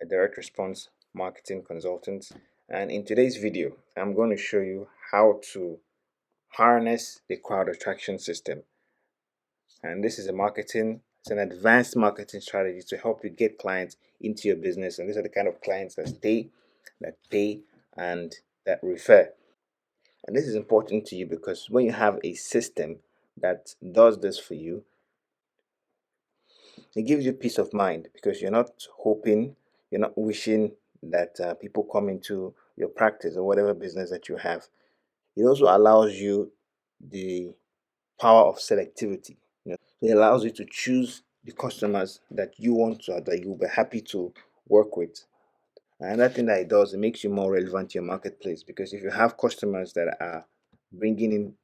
a direct response marketing consultant, and in today's video, I'm going to show you how to harness the crowd attraction system. And this is it's an advanced marketing strategy to help you get clients into your business. And these are the kind of clients that stay, that pay, and that refer. And this is important to you because when you have a system that does this for you, it gives you peace of mind because you're not wishing that people come into your practice or whatever business that you have. It also allows you the power of selectivity. So it allows you to choose the customers that you want to, that you'll be happy to work with. Another thing that it does, it makes you more relevant to your marketplace because if you have customers that are bringing in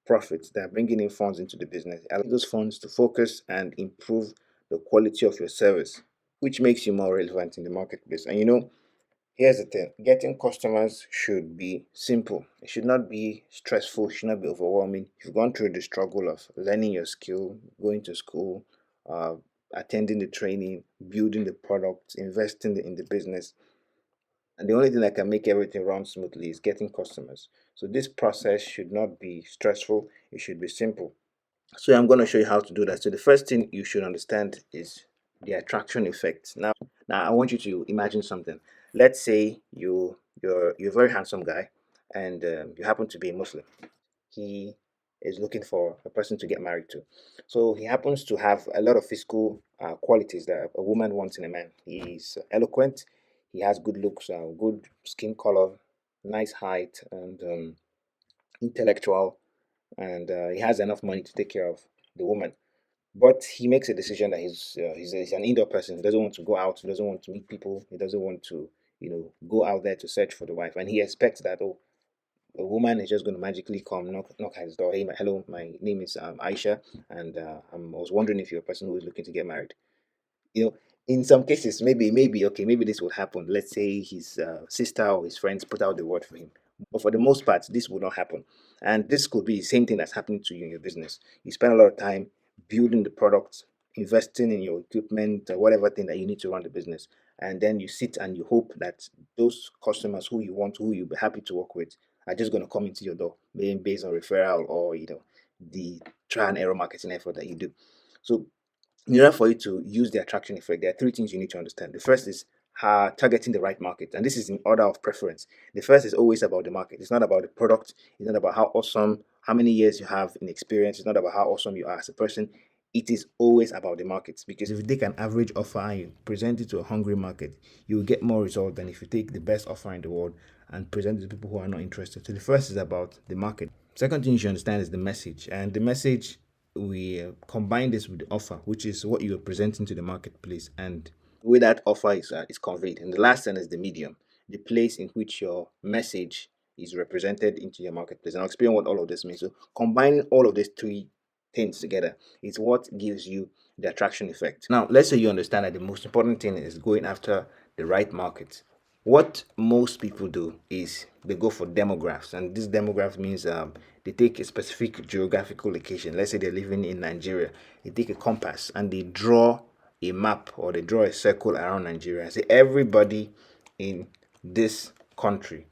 profits, that are bringing in funds into the business, allow those funds to focus and improve the quality of your service, which makes you more relevant in the marketplace. And here's the thing, getting customers should be simple. It should not be stressful, it should not be overwhelming. You've gone through the struggle of learning your skill, going to school, uh, attending the training, building the product, investing in the business. And the only thing that can make everything run smoothly is getting customers. So this process should not be stressful, it should be simple. So I'm going to show you how to do that. So the first thing you should understand is the attraction effect. Now I want you to imagine something. Let's say you're a very handsome guy, and you happen to be a Muslim. He is looking for a person to get married to. So he happens to have a lot of physical qualities that a woman wants in a man. He's eloquent. He has good looks, good skin color, nice height, and intellectual, and he has enough money to take care of the woman. But he makes a decision that he's an indoor person. He doesn't want to go out. He doesn't want to meet people. He doesn't want to go out there to search for the wife. And he expects that a woman is just going to magically come knock at his door. Hey, hello, my name is Aisha, and I was wondering if you're a person who is looking to get married. You know, in some cases, maybe okay, maybe this would happen. Let's say his sister or his friends put out the word for him. But for the most part, this will not happen. And this could be the same thing that's happening to you in your business. You spend a lot of time building the product, investing in your equipment, whatever thing that you need to run the business. And then you sit and you hope that those customers who you'll be happy to work with, are just going to come into your door, maybe based on referral or the try and error marketing effort that you do. So in order for you to use the attraction effect, there are three things you need to understand. The first is targeting the right market, and this is in order of preference. The first is always about the market. It's not about the product. It's not about how awesome, how many years you have in experience. It's not about how awesome you are as a person. It is always about the market, because if you take an average offer and you present it to a hungry market, you will get more result than if you take the best offer in the world and present it to people who are not interested. So the first is about the market. Second thing you should understand is the message, and the message, we combine this with the offer, which is what you are presenting to the marketplace, and the way that offer is conveyed. And the last thing is the medium, the place in which your message is represented into your marketplace. And I'll explain what all of this means. So combining all of these three things together is what gives you the attraction effect. Now, let's say you understand that the most important thing is going after the right market. What most people do is they go for demographs, and this demograph means they take a specific geographical location. Let's say they're living in Nigeria. They take a compass and they draw a map, or they draw a circle around Nigeria and say everybody in this country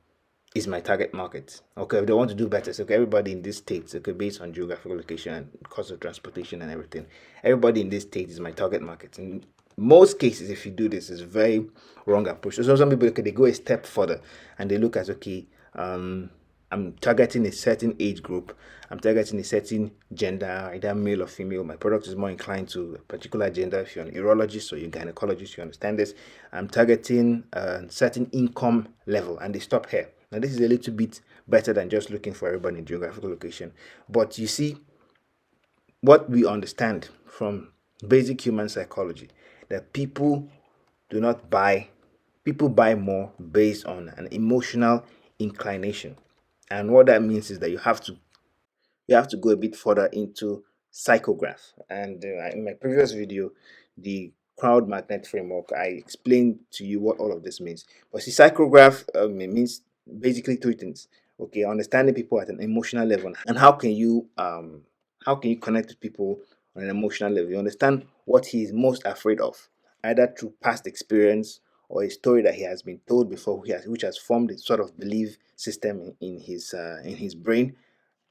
is my target market. Okay, if they want to do better, so okay, everybody in this state, okay, based on geographical location and cost of transportation and everything, everybody in this state is my target market. In most cases, if you do this, it's very wrong approach. So some people, okay, they go a step further and they look at, okay, I'm targeting a certain age group, I'm targeting a certain gender, either male or female. My product is more inclined to a particular gender. If you're an urologist or you're a gynecologist, you understand this. I'm targeting a certain income level, and they stop here. Now, this is a little bit better than just looking for everybody in geographical location. But you see, what we understand from basic human psychology, that do not buy people buy more based on an emotional inclination. And what that means is that you have to go a bit further into psychograph. And in my previous video, the crowd magnet framework, I explained to you what all of this means. But see, psychograph, it means basically three things. Okay, understanding people at an emotional level, and how can you connect with people on an emotional level. You understand what he is most afraid of, either through past experience or a story that he has been told before, which has formed a sort of belief system in his brain,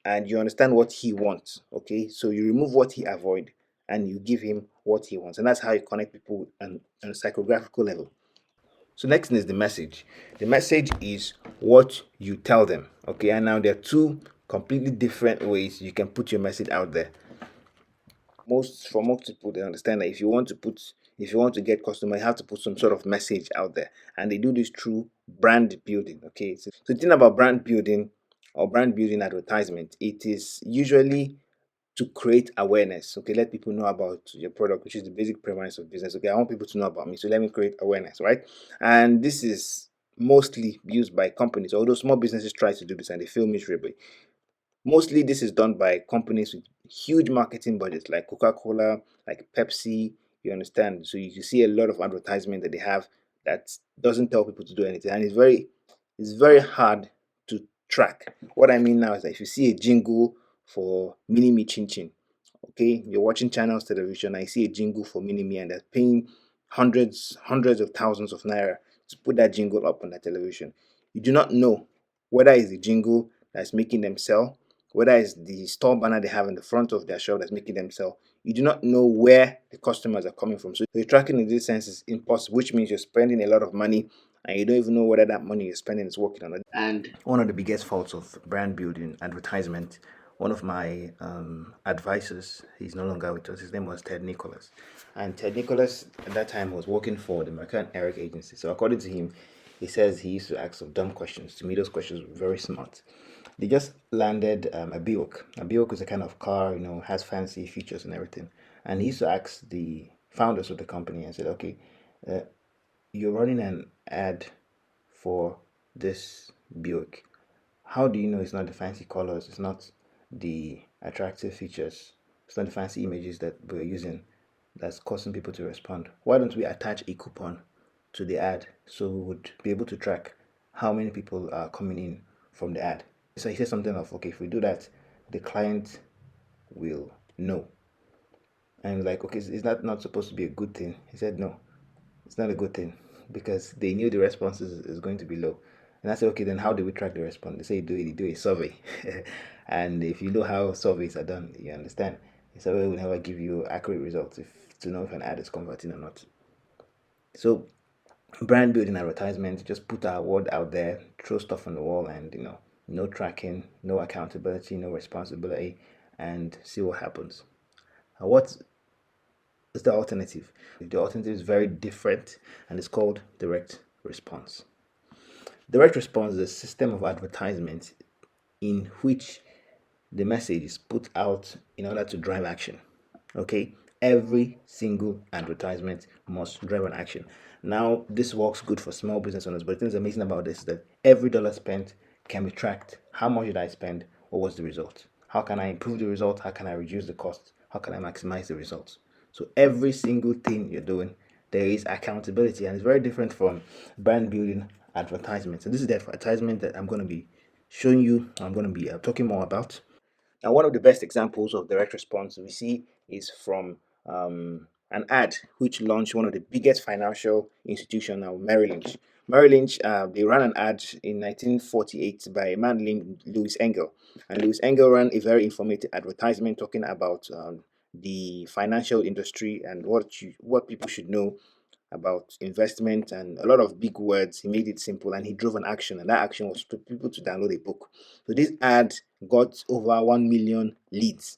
and you understand what he wants. Okay, so you remove what he avoid and you give him what he wants, and that's how you connect people on a psychographical level. So next thing is the message. The message is what you tell them. Okay, and now there are two completely different ways you can put your message out there. Most people, they understand that if you want to get customer, you have to put some sort of message out there, and they do this through brand building. Okay, so the thing about brand building or brand building advertisement, it is usually to create awareness. Okay, let people know about your product, which is the basic premise of business. Okay, I want people to know about me, so let me create awareness, right? And this is mostly used by companies, although small businesses try to do this and they fail miserably. Mostly this is done by companies with huge marketing budgets like Coca-Cola, like Pepsi, you understand? So you see a lot of advertisement that they have that doesn't tell people to do anything, and it's very hard to track. What I mean now is that if you see a jingle for Mini Me Chin Chin, okay, you're watching channels television, I see a jingle for Mini Me and they're paying hundreds of thousands of naira to put that jingle up on the television. You do not know whether it's the jingle that's making them sell, whether it's the store banner they have in the front of their shop that's making them sell. You do not know where the customers are coming from. So the tracking in this sense is impossible, which means you're spending a lot of money and you don't even know whether that money you're spending is working on it. And one of the biggest faults of brand building advertisement, one of my advisors, he's no longer with us, his name was Ted Nicholas. And Ted Nicholas at that time was working for the American Eric agency. So according to him, he says he used to ask some dumb questions. To me, those questions were very smart. They just landed a Buick. A Buick is a kind of car, has fancy features and everything. And he used to ask the founders of the company and said, okay, uh, you're running an ad for this Buick. How do you know it's not the fancy colors? It's not the attractive features. It's not the fancy images that we're using that's causing people to respond. Why don't we attach a coupon to the ad so we would be able to track how many people are coming in from the ad? So he said something of, okay, if we do that, the client will know. And I was like, okay, is that not supposed to be a good thing? He said, no, it's not a good thing because they knew the response is going to be low. And I said, okay, then how do we track the response? They say you do a survey. And if you know how surveys are done, you understand. A survey will never give you accurate results to know if an ad is converting or not. So brand building advertisement, just put our word out there, throw stuff on the wall, and no tracking, no accountability, no responsibility, and see what happens. What is the alternative? The alternative is very different and it's called direct response. Direct response is a system of advertisement in which the message is put out in order to drive action. Okay, every single advertisement must drive an action. Now, this works good for small business owners, but the thing that's amazing about this is that every dollar spent can be tracked. How much did I spend? What was the result? How can I improve the result? How can I reduce the cost? How can I maximize the results? So every single thing you're doing, there is accountability, and it's very different from brand building advertisements. And this is the advertisement that I'm going to be showing you. I'm going to be talking more about. Now, one of the best examples of direct response we see is from an ad which launched one of the biggest financial institutions now, Merrill Lynch. Merrill Lynch, they ran an ad in 1948 by a man named Louis Engel. And Louis Engel ran a very informative advertisement talking about the financial industry and what people should know about investment and a lot of big words. He made it simple and he drove an action, and that action was for people to download a book. So this ad got over 1 million leads.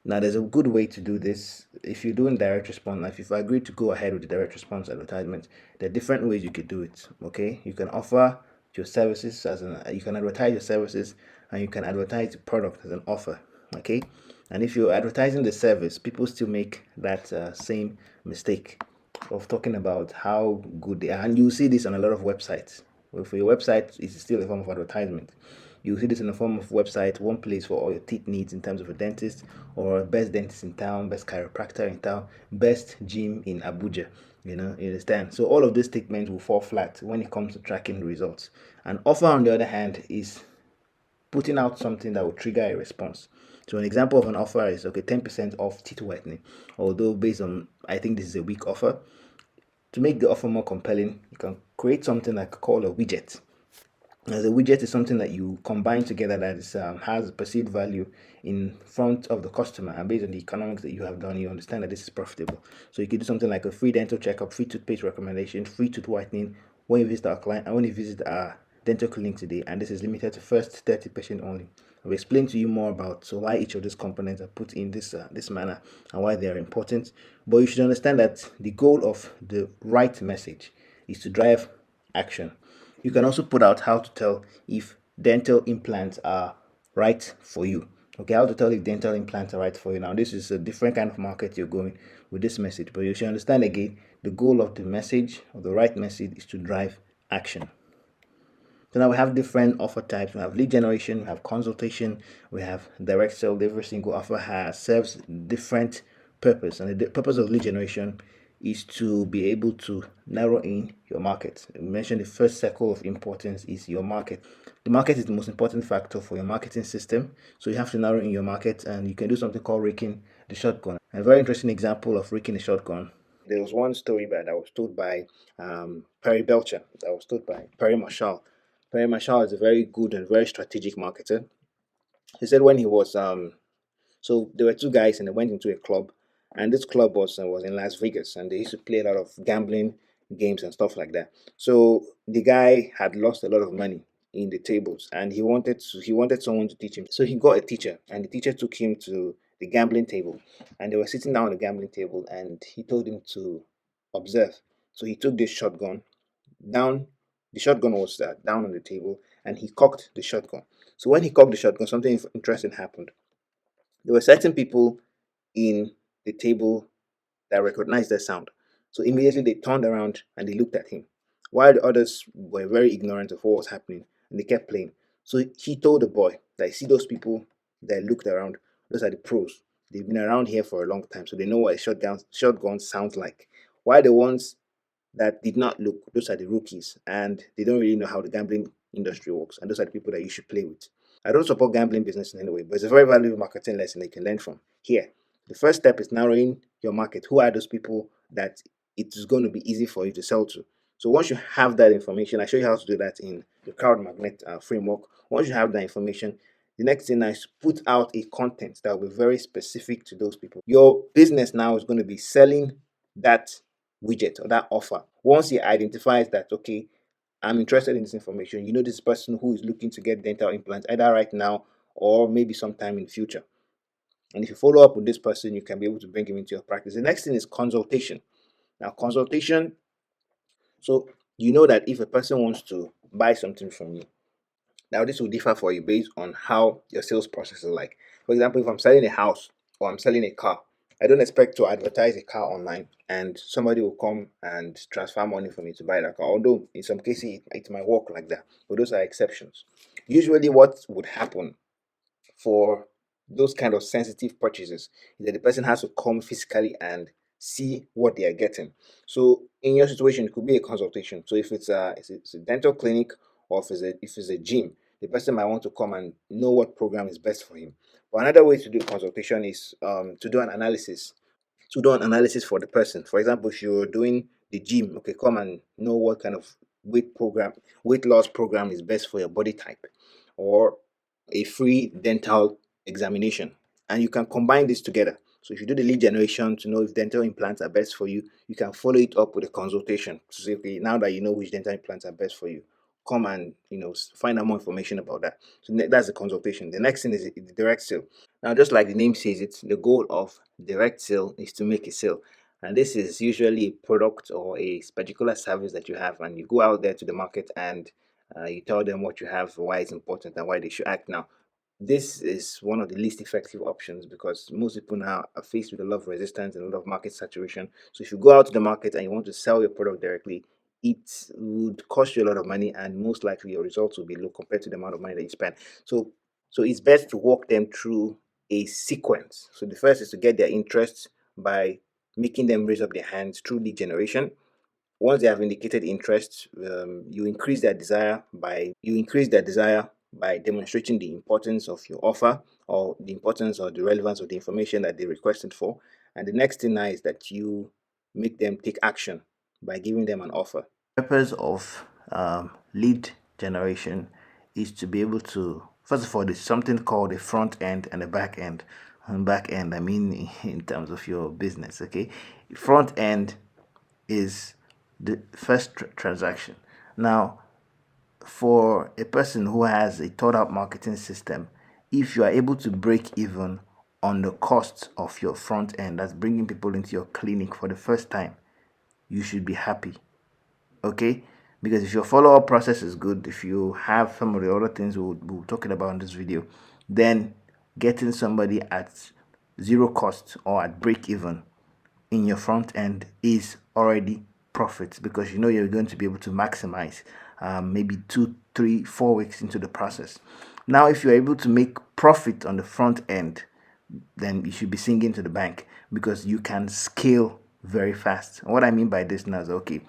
Now, there's a good way to do this. If you're doing direct response, like if you agree to go ahead with the direct response advertisement, there are different ways you could do it. Okay, you can offer your services you can advertise your services, and you can advertise the product as an offer. Okay, and if you're advertising the service, people still make that same mistake of talking about how good they are, and you see this on a lot of websites. Well, for your website, it's still a form of advertisement. You see this in the form of website, one place for all your teeth needs in terms of a dentist, or best dentist in town, best chiropractor in town, best gym in Abuja. You understand? So all of these statements will fall flat when it comes to tracking the results. An offer, on the other hand, is putting out something that will trigger a response. So an example of an offer is, okay, 10% off teeth whitening. Although based on, I think this is a weak offer. To make the offer more compelling, you can create something like called a widget. As a widget is something that you combine together that is, has perceived value in front of the customer, and based on the economics that you have done, you understand that this is profitable. So you could do something like a free dental checkup, free toothpaste recommendation, free tooth whitening when you visit our client and when you visit our dental clinic today, and this is limited to first 30 patients only. I'll explain to you more about so why each of these components are put in this manner and why they are important. But you should understand that the goal of the right message is to drive action. You can also put out how to tell if dental implants are right for you. Okay, how to tell if dental implants are right for you. Now, this is a different kind of market you're going with this message, but you should understand again the goal of the message, or the right message, is to drive action. So now we have different offer types. We have lead generation, we have consultation, we have direct sale. Every single offer has serves different purpose, and the purpose of lead generation is to be able to narrow in your market. I mentioned the first circle of importance is your market. The market is the most important factor for your marketing system, so you have to narrow in your market, and you can do something called raking the shotgun. A very interesting example of raking the shotgun. There was one story that was told by Perry Belcher, that was told by Perry Marshall. Perry Marshall is a very good and very strategic marketer. He said when he was so there were two guys and they went into a club, and this club was in Las Vegas, and they used to play a lot of gambling games and stuff like that. So the guy had lost a lot of money in the tables, and he wanted someone to teach him. So he got a teacher, and the teacher took him to the gambling table, and they were sitting down on the gambling table, and he told him to observe. So he took this shotgun down. The shotgun was down on the table, and he cocked the shotgun. So when he cocked the shotgun, something interesting happened. There were certain people in the table that recognized the sound. So immediately they turned around and they looked at him, while the others were very ignorant of what was happening, and they kept playing. So he told the boy that, see those people that looked around, those are the pros. They've been around here for a long time, so they know what a shotgun sounds like. While the ones that did not look, those are the rookies, and they don't really know how the gambling industry works, and those are the people that you should play with. I don't support gambling business in any way, but it's a very valuable marketing lesson that you can learn from here. The first step is narrowing your market. Who are those people that it is going to be easy for you to sell to? So once you have that information, I show you how to do that in the crowd magnet framework. Once you have that information, the next thing is put out a content that will be very specific to those people. Your business now is going to be selling that widget or that offer. Once it identifies that, okay, I'm interested in this information, you know this person who is looking to get dental implants either right now or maybe sometime in the future. And if you follow up with this person, you can be able to bring him into your practice. The next thing is consultation. Now, consultation, so you know that if a person wants to buy something from you, now this will differ for you based on how your sales process is like. For example, if I'm selling a house or I'm selling a car, I don't expect to advertise a car online and somebody will come and transfer money for me to buy that car. Although in some cases it might work like that, but those are exceptions. Usually, what would happen for those kind of sensitive purchases is that the person has to come physically and see what they are getting. So in your situation, it could be a consultation. So if it's a dental clinic, or if it's a gym, the person might want to come and know what program is best for him. But another way to do consultation is to do an analysis. To do an analysis for the person. For example, if you're doing the gym, okay, come and know what kind of weight loss program is best for your body type, or a free dental examination. And you can combine this together. So if you do the lead generation to know if dental implants are best for you, you can follow it up with a consultation to say, okay, now that you know which dental implants are best for you, come and find out more information about that. So that's the consultation. The next thing is the direct sale. Now, just like the name says it, the goal of direct sale is to make a sale. And this is usually a product or a particular service that you have, and you go out there to the market and you tell them what you have, why it's important, and why they should act now. This is one of the least effective options because most people now are faced with a lot of resistance and a lot of market saturation. So if you go out to the market and you want to sell your product directly, it would cost you a lot of money, and most likely your results will be low compared to the amount of money that you spend. So it's best to walk them through a sequence. So the first is to get their interest by making them raise up their hands through lead generation. Once they have indicated interest, you increase their desire by demonstrating the importance of your offer, or the importance or the relevance of the information that they requested for. And the next thing now is that you make them take action by giving them an offer. Purpose of lead generation is to be able to, first of all, there's something called a front end and a back end. And back end, I mean, in terms of your business, okay? Front end is the first transaction. Now, for a person who has a thought out marketing system, if you are able to break even on the cost of your front end, that's bringing people into your clinic for the first time, you should be happy. Okay, because if your follow-up process is good, if you have some of the other things we're talking about in this video, then getting somebody at zero cost or at break even in your front end is already profit, because you know you're going to be able to maximize maybe 2 3 4 weeks into the process. Now if you're able to make profit on the front end, then you should be singing to the bank, because you can scale very fast. And what I mean by this now is, okay,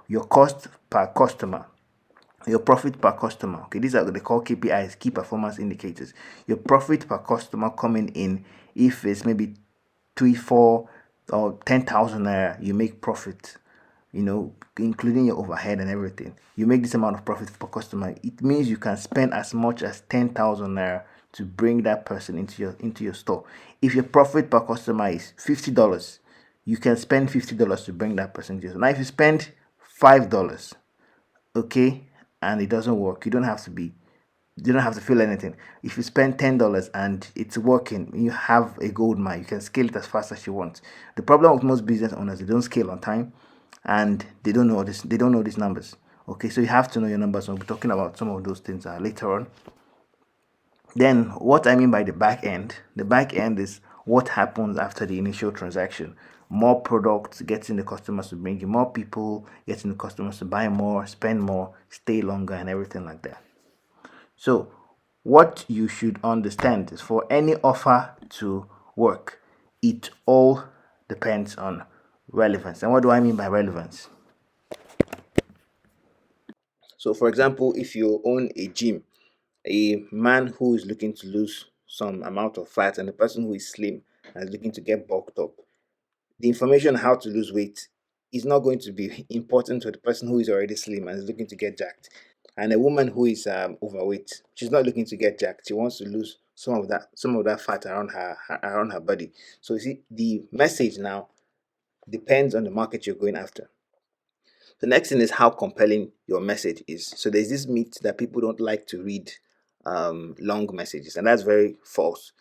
your cost per customer, your profit per customer, okay, these are what they call KPIs, key performance indicators. Your profit per customer coming in, if it's maybe 3 4 or 10,000 naira, you make profit, including your overhead and everything. You make this amount of profit per customer. It means you can spend as much as 10,000 naira to bring that person into your store. If your profit per customer is $50, you can spend $50 to bring that person to your store. Now if you spend $5, okay, and it doesn't work, you don't have to feel anything. If you spend $10 and it's working, you have a gold mine. You can scale it as fast as you want. The problem with most business owners, they don't scale on time, and they don't know this. They don't know these numbers. Okay, so you have to know your numbers. We'll be talking about some of those things later on. Then, what I mean by the back end is what happens after the initial transaction. More products, getting the customers to bring you more people, getting the customers to buy more, spend more, stay longer, and everything like that. So, what you should understand is, for any offer to work, it all depends on relevance. And what do I mean by relevance? So, for example, if you own a gym, a man who is looking to lose some amount of fat and a person who is slim and is looking to get bulked up, the information on how to lose weight is not going to be important to the person who is already slim and is looking to get jacked. And a woman who is overweight, she's not looking to get jacked. She wants to lose some of that fat around her body. So you see, the message now depends on the market you're going after. The next thing is how compelling your message is. So there's this myth that people don't like to read long messages, and that's very false.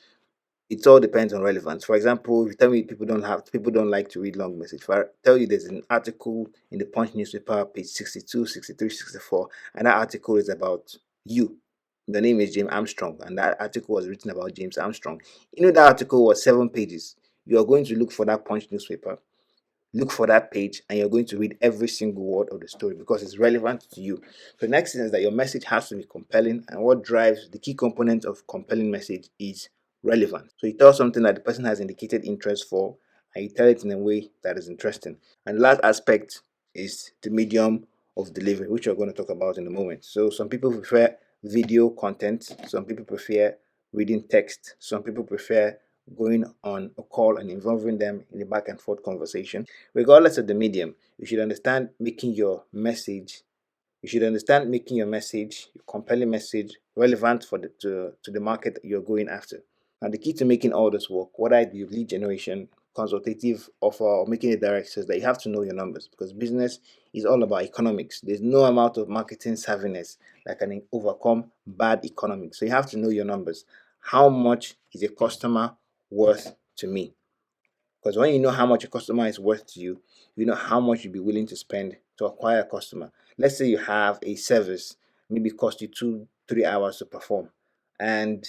It all depends on relevance. For example, if you tell me people don't like to read long message. If I tell you there's an article in the Punch newspaper, page 62, 63, 64, and that article is about you. The name is James Armstrong, and that article was written about James Armstrong. That article was 7 pages. You are going to look for that Punch newspaper, look for that page, and you're going to read every single word of the story because it's relevant to you. So the next thing is that your message has to be compelling, and what drives the key component of compelling message is relevant. So you tell something that the person has indicated interest for, and you tell it in a way that is interesting. And the last aspect is the medium of delivery, which we're going to talk about in a moment. So some people prefer video content, some people prefer reading text, some people prefer going on a call and involving them in a back and forth conversation. Regardless of the medium, you should understand making your message. You should understand making your message, your compelling message, relevant to the market that you're going after. Now, the key to making all this work, whether it be lead generation, consultative offer, or making a direct sales, that you have to know your numbers, because business is all about economics. There's no amount of marketing savviness that can overcome bad economics. So you have to know your numbers. How much is a customer worth to me? Because when you know how much a customer is worth to you, you know how much you'll be willing to spend to acquire a customer. Let's say you have a service, maybe cost you 2 3 hours to perform, and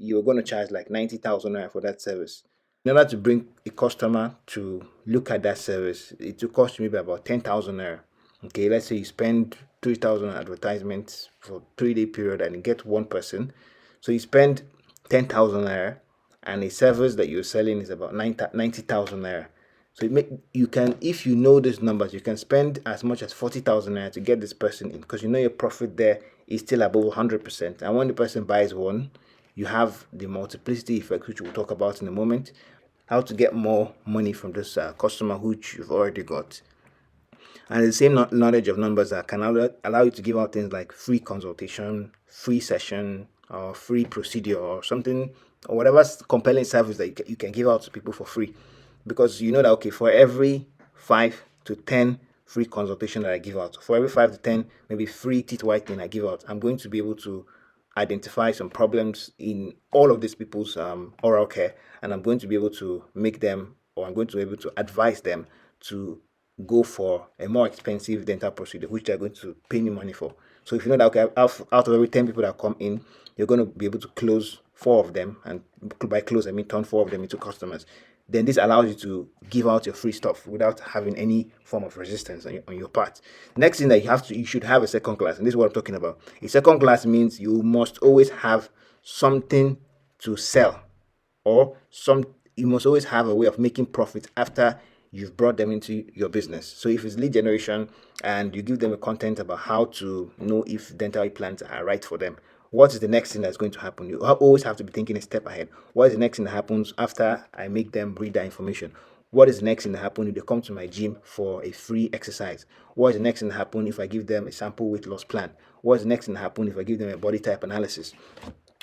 you're going to charge like 90,000 naira for that service. In order to bring a customer to look at that service, it will cost you maybe about 10,000 naira. Okay, let's say you spend 3,000 advertisements for 3 day period and you get one person. So you spend 10,000 naira, and a service that you're selling is about 90,000 naira. So you can, if you know these numbers, you can spend as much as 40,000 naira to get this person in, because you know your profit there is still above 100%. And when the person buys one, you have the multiplicity effect, which we'll talk about in a moment. How to get more money from this customer which you've already got. And the same knowledge of numbers that can allow you to give out things like free consultation, free session, or free procedure, or something, or whatever compelling service that you can give out to people for free. Because you know that, okay, for every 5 to 10 free consultation that I give out, for every 5 to 10 maybe free teeth whitening I give out, I'm going to be able to identify some problems in all of these people's oral care, and I'm going to be able to make them, or I'm going to be able to advise them to go for a more expensive dental procedure, which they're going to pay me money for. So if you know that, okay, out of every 10 people that come in, you're going to be able to close 4 of them, and by close I mean turn 4 of them into customers. Then this allows you to give out your free stuff without having any form of resistance on your part. Next thing that you should have a second class, and this is what I'm talking about. A second class means you must always have something to sell, or you must always have a way of making profit after you've brought them into your business. So if it's lead generation and you give them a content about how to know if dental implants are right for them, what is the next thing that's going to happen? You always have to be thinking a step ahead. What is the next thing that happens after I make them read that information? What is the next thing that happens if they come to my gym for a free exercise? What is the next thing that happens if I give them a sample weight loss plan? What is the next thing that happens if I give them a body type analysis?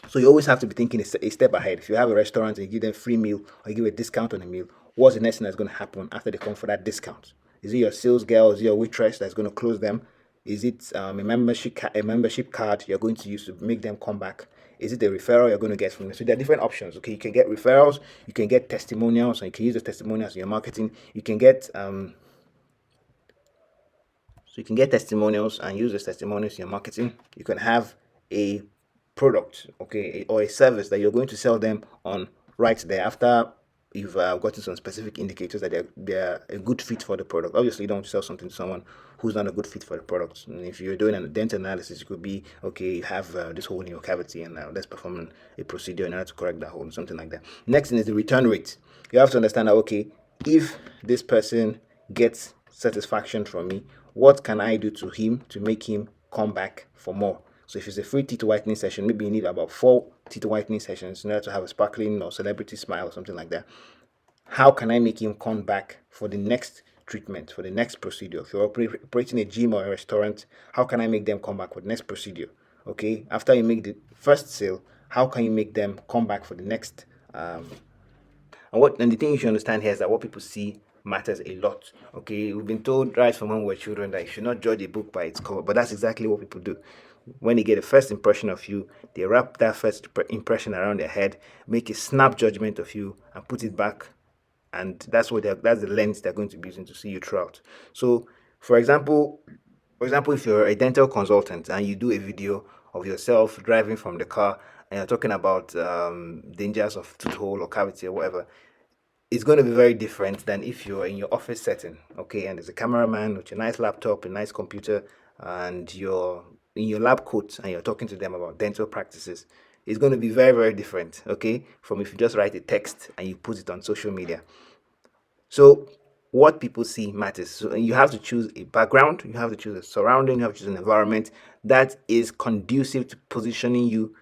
So you always have to be thinking a step ahead. If you have a restaurant and you give them free meal or you give a discount on a meal, what's the next thing that's going to happen after they come for that discount? Is it your sales girl? Is it your waitress that's going to close them? Is it a membership card you're going to use to make them come back? Is it the referral you're going to get from them? So there are different options. Okay, you can get referrals, you can get testimonials, and you can use the testimonials in your marketing. You can get testimonials and use those testimonials in your marketing. You can have a product, okay, or a service that you're going to sell them on right there after you've gotten some specific indicators that they're a good fit for the product. Obviously, you don't sell something to someone who's not a good fit for the product. And if you're doing a dental analysis, it could be, okay, you have this hole in your cavity, and let's perform a procedure in order to correct that hole, something like that. Next thing is the return rate. You have to understand that, okay, if this person gets satisfaction from me, what can I do to him to make him come back for more? So if it's a free teeth whitening session, maybe you need about 4 teeth whitening sessions in order to have a sparkling or celebrity smile or something like that. How can I make him come back for the next treatment, for the next procedure? If you're operating a gym or a restaurant, how can I make them come back for the next procedure? Okay, after you make the first sale, how can you make them come back for the next and the thing you should understand here is that what people see matters a lot. Okay, we've been told right from when we were children that you should not judge a book by its cover, but that's exactly what people do. When they get a first impression of you, they wrap that first impression around their head, make a snap judgment of you, and put it back, and that's the lens they're going to be using to see you throughout. So, for example, if you're a dental consultant and you do a video of yourself driving from the car and you're talking about dangers of tooth hole or cavity or whatever, it's going to be very different than if you're in your office setting, okay, and there's a cameraman with a nice laptop, a nice computer, and you're in your lab coat and you're talking to them about dental practices. It's going to be very, very different, okay, from if you just write a text and you put it on social media. So what people see matters. So you have to choose a background, you have to choose a surrounding, you have to choose an environment that is conducive to positioning you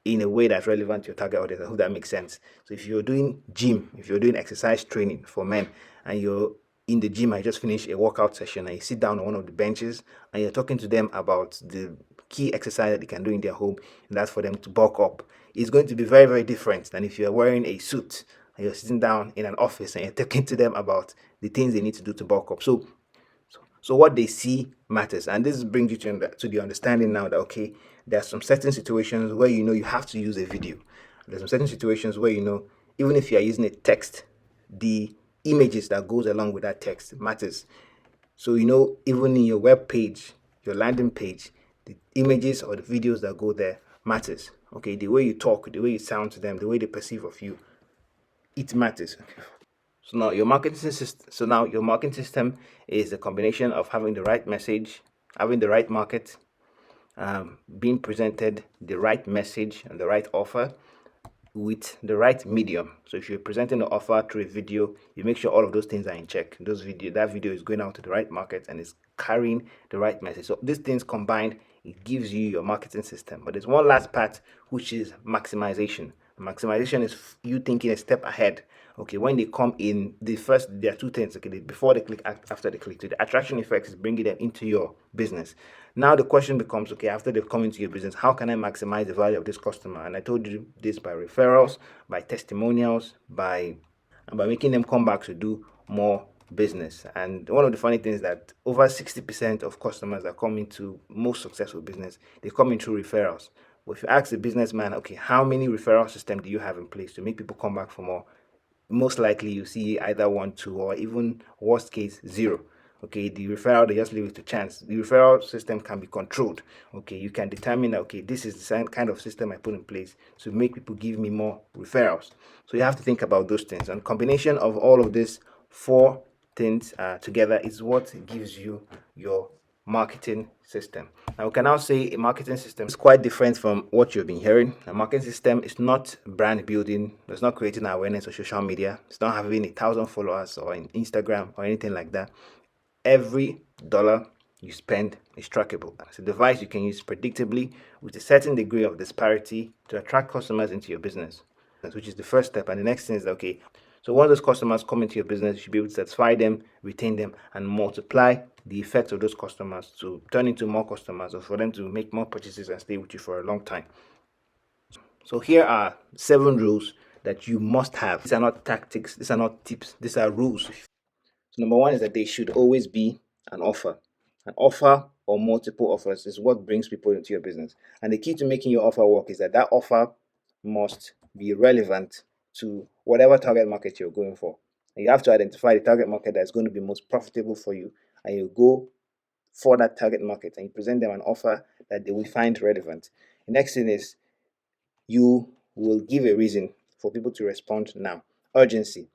in a way that's relevant to your target audience. I hope that makes sense. So if you're doing gym, if you're doing exercise training for men, and you're in the gym, I just finished a workout session, and you sit down on one of the benches and you're talking to them about the key exercise that they can do in their home, and that's for them to bulk up. It's going to be very, very different than if you're wearing a suit and you're sitting down in an office and you're talking to them about the things they need to do to bulk up. So what they see matters, and this brings you to the understanding now that, okay, there are some certain situations where you have to use a video. There's some certain situations where even if you are using a text, the images that goes along with that text matters. So even in your web page, your landing page, the images or the videos that go there matters. Okay, the way you talk, the way you sound to them, the way they perceive of you, it matters. So now your marketing system is a combination of having the right message, having the right market, being presented the right message and the right offer with the right medium. So if you're presenting the offer through a video, you make sure all of those things are in check. That video is going out to the right market and is carrying the right message. So these things combined, it gives you your marketing system. But there's one last part, which is maximization. Maximization is you thinking a step ahead. Okay, when they come in, there are two things. Okay, before they click, after they click. So the attraction effect is bringing them into your business. Now the question becomes, okay, after they've come into your business, how can I maximize the value of this customer? And I told you this by referrals, by testimonials, by making them come back to do more business. And one of the funny things that over 60% of customers that come into most successful business, they come in through referrals. But if you ask a businessman, okay, how many referral system do you have in place to make people come back for more? Most likely you see either 1, 2, or even worst case 0. Okay, the referral, they just leave it to chance. The referral system can be controlled. Okay, you can determine that, okay, this is the same kind of system I put in place to make people give me more referrals. So you have to think about those things, and combination of all of these 4 things together is what gives you your marketing system. Now we can now say a marketing system is quite different from what you've been hearing. A marketing system is not brand building, it's not creating awareness on social media, it's not having 1,000 followers or in Instagram or anything like that. Every dollar you spend is trackable. It's a device you can use predictably with a certain degree of disparity to attract customers into your business, which is the first step. And the next thing is, okay, so once those customers come into your business, you should be able to satisfy them, retain them, and multiply the effect of those customers to turn into more customers, or for them to make more purchases and stay with you for a long time. So here are 7 rules that you must have. These are not tactics, these are not tips, these are rules. So number 1 is that there should always be an offer. An offer or multiple offers is what brings people into your business. And the key to making your offer work is that that offer must be relevant to whatever target market you're going for. And you have to identify the target market that's going to be most profitable for you, and you go for that target market and you present them an offer that they will find relevant. The next thing is you will give a reason for people to respond now. Urgency.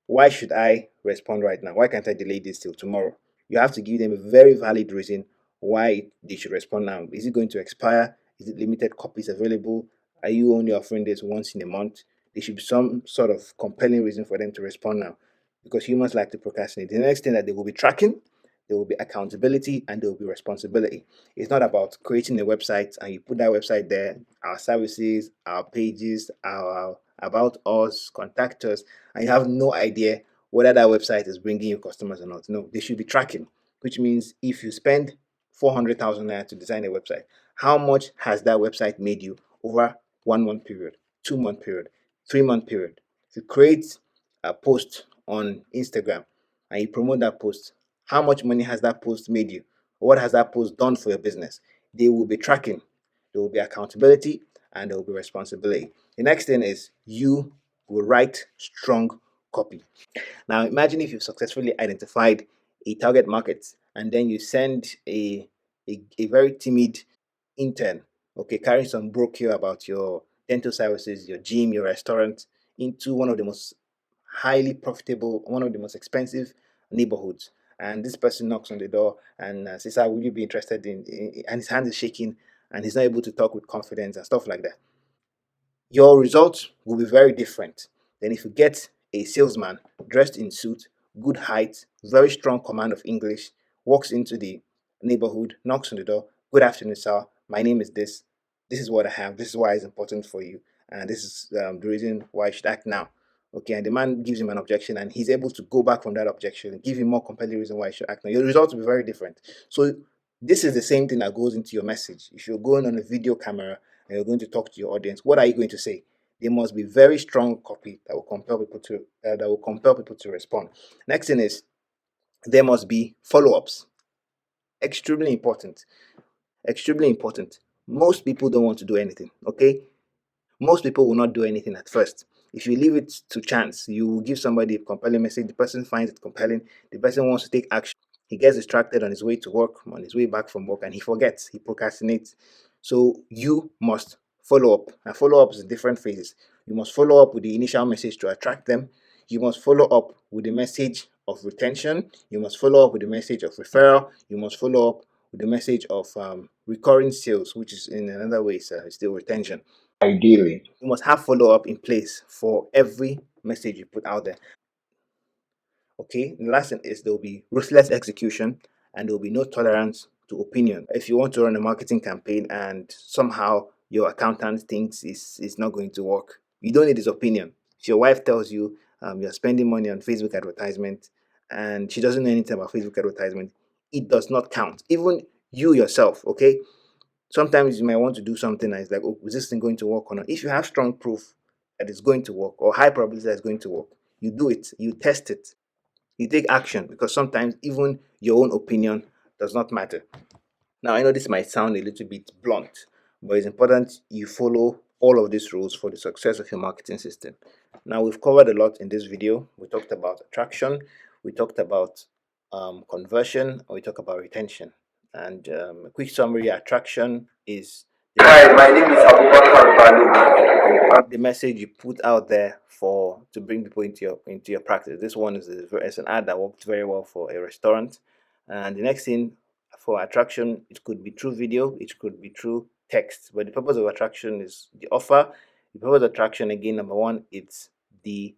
Why should I respond right now? Why can't I delay this till tomorrow? You have to give them a very valid reason why they should respond now. Is it going to expire? Is it limited copies available? Are you only offering this once in a month? There should be some sort of compelling reason for them to respond now, because humans like to procrastinate. The next thing that they will be tracking, there will be accountability, and there will be responsibility. It's not about creating a website and you put that website there, our services, our pages, our about us, contact us, and you have no idea whether that website is bringing you customers or not. No, they should be tracking, which means if you spend 400,000 naira to design a website, how much has that website made you over 1 month period, 2 month period, 3 month period? If you create a post on Instagram and you promote that post, how much money has that post made you? What has that post done for your business? They will be tracking, there will be accountability, and there will be responsibility. The next thing is you will write strong copy. Now, imagine if you've successfully identified a target market and then you send a very timid intern, okay, carrying some brochure about your dental services, your gym, your restaurant, into one of the most highly profitable, one of the most expensive neighborhoods. And this person knocks on the door and says, "Sir, will you be interested and his hand is shaking and he's not able to talk with confidence and stuff like that. Your results will be very different than if you get a salesman dressed in suit, good height, very strong command of English, walks into the neighborhood, knocks on the door. Good afternoon, sir. My name is this. This is what I have. This is why it's important for you. And this is the reason why you should act now. Okay, and the man gives him an objection, and he's able to go back from that objection and give him more compelling reason why he should act now. Your results will be very different. So this is the same thing that goes into your message. If you're going on a video camera and you're going to talk to your audience, what are you going to say? There must be very strong copy that will compel people to respond. Next thing is there must be follow-ups. Extremely important. Extremely important. Most people don't want to do anything. Okay, most people will not do anything at first. If you leave it to chance, you will give somebody a compelling message, the person finds it compelling, the person wants to take action, he gets distracted on his way to work, on his way back from work, and he forgets, he procrastinates. So you must follow up, and follow up is in different phases. You must follow up with the initial message to attract them, you must follow up with the message of retention, you must follow up with the message of referral, you must follow up with the message of recurring sales, which is in another way still retention. Ideally, you must have follow up in place for every message you put out there. Okay, the last thing is there will be ruthless execution and there will be no tolerance to opinion. If you want to run a marketing campaign and somehow your accountant thinks it's not going to work, you don't need his opinion. If your wife tells you you're spending money on Facebook advertisement, and she doesn't know anything about Facebook advertisement, it does not count. Even you yourself, okay? Sometimes you might want to do something and it's like, oh, is this thing going to work or not? If you have strong proof that it's going to work or high probability that it's going to work, you do it, you test it, you take action, because sometimes even your own opinion does not matter. Now, I know this might sound a little bit blunt, but it's important you follow all of these rules for the success of your marketing system. Now, we've covered a lot in this video. We talked about attraction, we talked about conversion, and we talked about retention. And a quick summary: attraction is Hi, my name is Abubakar Balu. the message you put out there for to bring people into your practice. This one is it's an ad that worked very well for a restaurant. And the next thing for attraction, it could be through video, it could be through text. But the purpose of attraction is the offer. The purpose of attraction, again, number one, it's the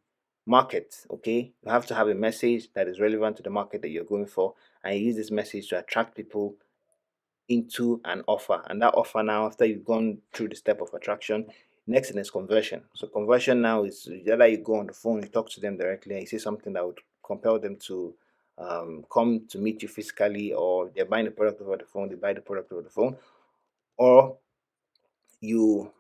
market. Okay, you have to have a message that is relevant to the market that you're going for, and you use this message to attract people into an offer. And that offer, now after you've gone through the step of attraction, next thing is conversion. So conversion now is either you go on the phone, you talk to them directly, and you say something that would compel them to come to meet you physically, or they're buying the product over the phone, they buy the product over the phone, or you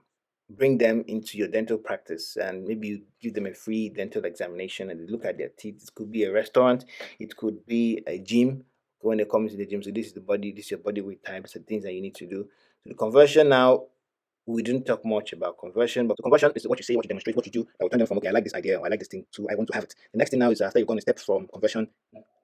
bring them into your dental practice and maybe you give them a free dental examination and they look at their teeth. It could be a restaurant, it could be a gym. When they come to the gym, so this is the body, this is your body weight types, the things that you need to do. So the conversion now, we didn't talk much about conversion, but the conversion is what you say, what you demonstrate, what you do that will turn them from, okay, I like this idea, or I like this thing too, I want to have it. The next thing now is after you've gone a step from conversion,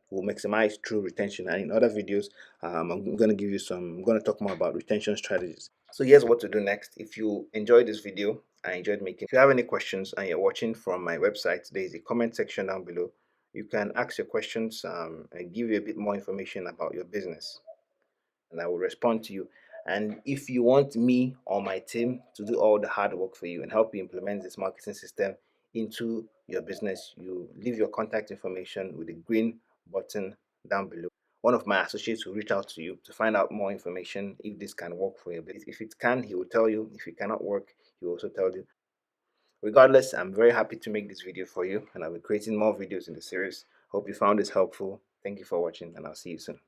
will maximize true retention. And in other videos, I'm going to give you some, I'm going to talk more about retention strategies. So here's what to do next. If you enjoyed this video, I enjoyed making, if you have any questions and you're watching from my website, there is a comment section down below. You can ask your questions and give you a bit more information about your business, and I will respond to you. And if you want me or my team to do all the hard work for you and help you implement this marketing system into your business, you leave your contact information with the green button down below. One of my associates will reach out to you to find out more information if this can work for you. But if it can, he will tell you. If it cannot work, he will also tell you. Regardless, I'm very happy to make this video for you, and I'll be creating more videos in the series. Hope you found this helpful. Thank you for watching, and I'll see you soon.